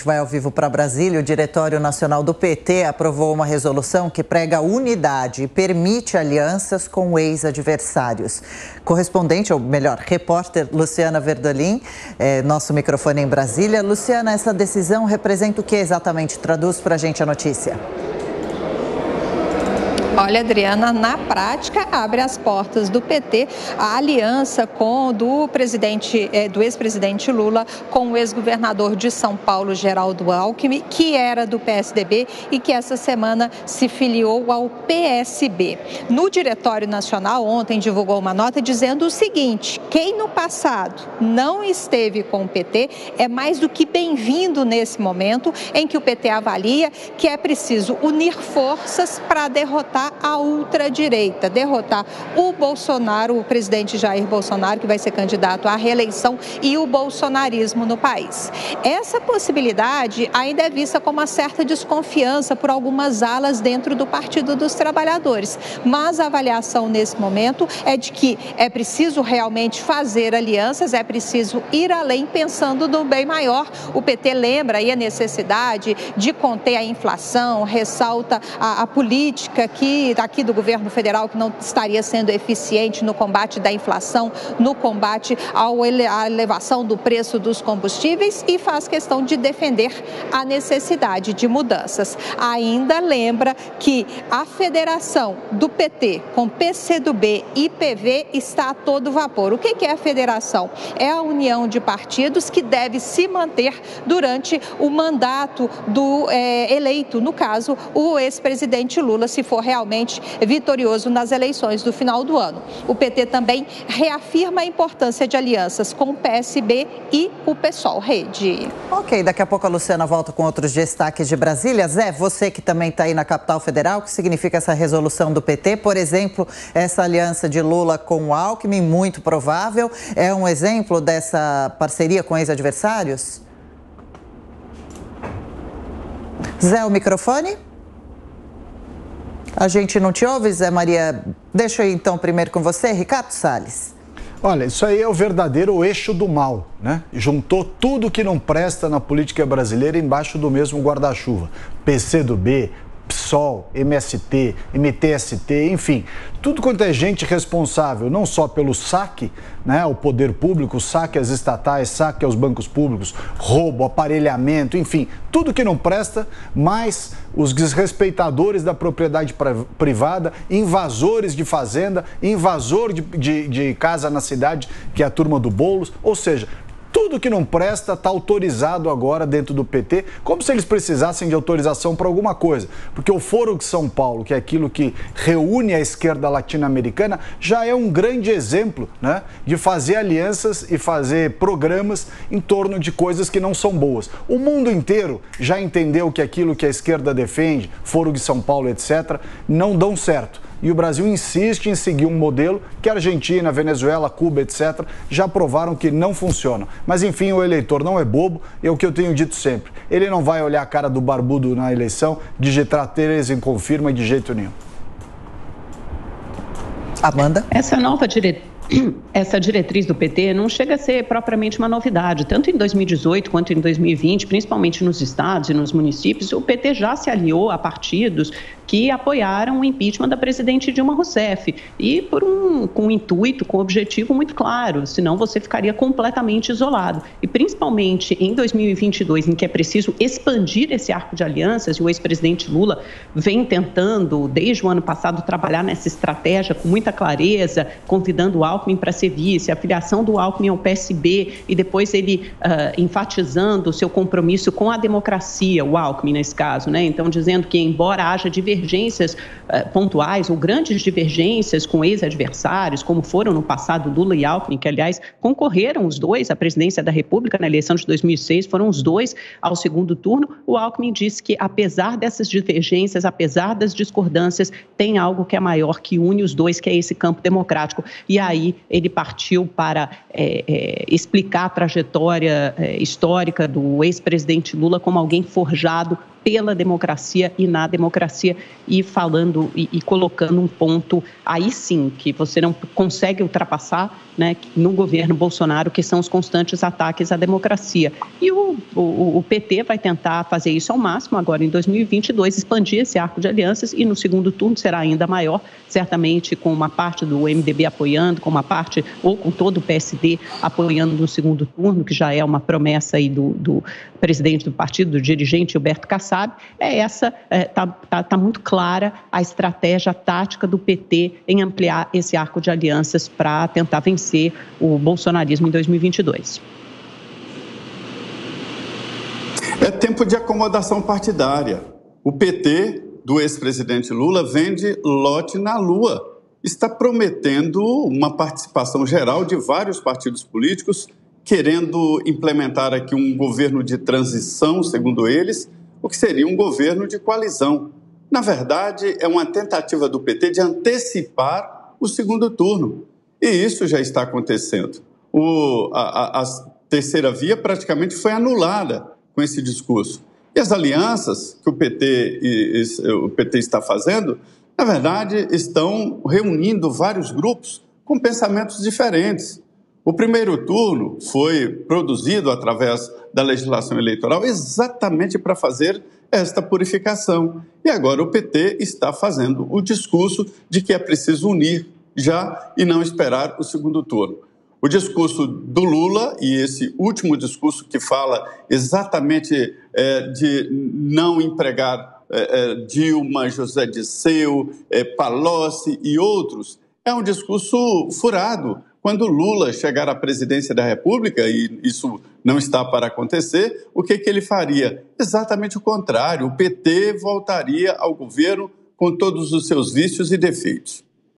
gente vai ao vivo para Brasília. O Diretório Nacional do PT aprovou uma resolução que prega unidade e permite alianças com ex-adversários. Correspondente, ou melhor, repórter Luciana Verdolim, nosso microfone em Brasília. Luciana, essa decisão representa o que exatamente? Traduz para a gente a notícia. Olha, Adriana, na prática abre as portas do PT a aliança do ex-presidente Lula com o ex-governador de São Paulo, Geraldo Alckmin, que era do PSDB e que essa semana se filiou ao PSB. No Diretório Nacional, ontem divulgou uma nota dizendo o seguinte: quem no passado não esteve com o PT é mais do que bem-vindo nesse momento em que o PT avalia que é preciso unir forças para derrotar a ultradireita, derrotar o Bolsonaro, o presidente Jair Bolsonaro, que vai ser candidato à reeleição, e o bolsonarismo no país. Essa possibilidade ainda é vista com uma certa desconfiança por algumas alas dentro do Partido dos Trabalhadores, mas a avaliação nesse momento é de que é preciso realmente fazer alianças, é preciso ir além pensando no bem maior. O PT lembra aí a necessidade de conter a inflação, ressalta a política aqui do governo federal que não estaria sendo eficiente no combate da inflação, no combate à elevação do preço dos combustíveis e faz questão de defender a necessidade de mudanças. Ainda lembra que a federação do PT com PCdoB e PV está a todo vapor. O que é a federação? É a união de partidos que deve se manter durante o mandato do eleito, no caso, o ex-presidente Lula, se for realmente vitorioso nas eleições do final do ano. O PT também reafirma a importância de alianças com o PSB e o PSOL. Rede. Ok, daqui a pouco a Luciana volta com outros destaques de Brasília. Zé, você que também está aí na capital federal, o que significa essa resolução do PT? Por exemplo, essa aliança de Lula com o Alckmin, muito provável, é um exemplo dessa parceria com ex-adversários? Zé, o microfone? A gente não te ouve, Zé Maria? Deixa eu ir então primeiro com você, Ricardo Salles. Olha, isso aí é o verdadeiro eixo do mal, né? Juntou tudo que não presta na política brasileira embaixo do mesmo guarda-chuva. PCdoB, PSOL, MST, MTST, enfim, tudo quanto é gente responsável, não só pelo saque, né, ao poder público, saque às estatais, saque aos bancos públicos, roubo, aparelhamento, enfim, tudo que não presta, mais os desrespeitadores da propriedade privada, invasores de fazenda, invasor de casa na cidade, que é a turma do Boulos, ou seja, tudo que não presta está autorizado agora dentro do PT, como se eles precisassem de autorização para alguma coisa. Porque o Foro de São Paulo, que é aquilo que reúne a esquerda latino-americana, já é um grande exemplo, né, de fazer alianças e fazer programas em torno de coisas que não são boas. O mundo inteiro já entendeu que aquilo que a esquerda defende, Foro de São Paulo, etc., não dão certo. E o Brasil insiste em seguir um modelo que a Argentina, Venezuela, Cuba, etc., já provaram que não funcionam. Mas, enfim, o eleitor não é bobo, é o que eu tenho dito sempre. Ele não vai olhar a cara do barbudo na eleição, digitar Tereza em confirma de jeito nenhum. Amanda? Essa diretriz do PT não chega a ser propriamente uma novidade. Tanto em 2018 quanto em 2020, principalmente nos estados e nos municípios, o PT já se aliou a partidos que apoiaram o impeachment da presidente Dilma Rousseff. E com um intuito, com um objetivo muito claro, senão você ficaria completamente isolado. E principalmente em 2022, em que é preciso expandir esse arco de alianças, e o ex-presidente Lula vem tentando, desde o ano passado, trabalhar nessa estratégia com muita clareza, convidando o Alckmin para ser vice, a filiação do Alckmin ao PSB e depois ele enfatizando o seu compromisso com a democracia, o Alckmin nesse caso, né? Então dizendo que embora haja divergências pontuais ou grandes divergências com ex-adversários, como foram no passado Lula e Alckmin, que aliás concorreram os dois à presidência da República na eleição de 2006, foram os dois ao segundo turno, o Alckmin disse que apesar dessas divergências, apesar das discordâncias, tem algo que é maior, que une os dois, que é esse campo democrático. E aí ele partiu para explicar a trajetória histórica do ex-presidente Lula como alguém forjado pela democracia e na democracia, e falando e colocando um ponto aí sim, que você não consegue ultrapassar, né, no governo Bolsonaro, que são os constantes ataques à democracia. E o PT vai tentar fazer isso ao máximo agora em 2022, expandir esse arco de alianças, e no segundo turno será ainda maior, certamente com uma parte do MDB apoiando, com uma parte, ou com todo o PSD apoiando no segundo turno, que já é uma promessa aí do presidente do partido, do dirigente Gilberto Kassab. Tá muito clara a estratégia tática do PT em ampliar esse arco de alianças para tentar vencer o bolsonarismo em 2022. É tempo de acomodação partidária. O PT do ex-presidente Lula vende lote na Lua. Está prometendo uma participação geral de vários partidos políticos, querendo implementar aqui um governo de transição, segundo eles, o que seria um governo de coalizão. Na verdade, é uma tentativa do PT de antecipar o segundo turno. E isso já está acontecendo. A terceira via praticamente foi anulada com esse discurso. E as alianças que o PT está fazendo, na verdade, estão reunindo vários grupos com pensamentos diferentes. O primeiro turno foi produzido através da legislação eleitoral exatamente para fazer esta purificação. E agora o PT está fazendo o discurso de que é preciso unir já e não esperar o segundo turno. O discurso do Lula, e esse último discurso que fala exatamente de não empregar Dilma, José Dirceu, Palocci e outros, é um discurso furado. Quando Lula chegar à presidência da República, e isso não está para acontecer, o que ele faria? Exatamente o contrário. O PT voltaria ao governo com todos os seus vícios e defeitos.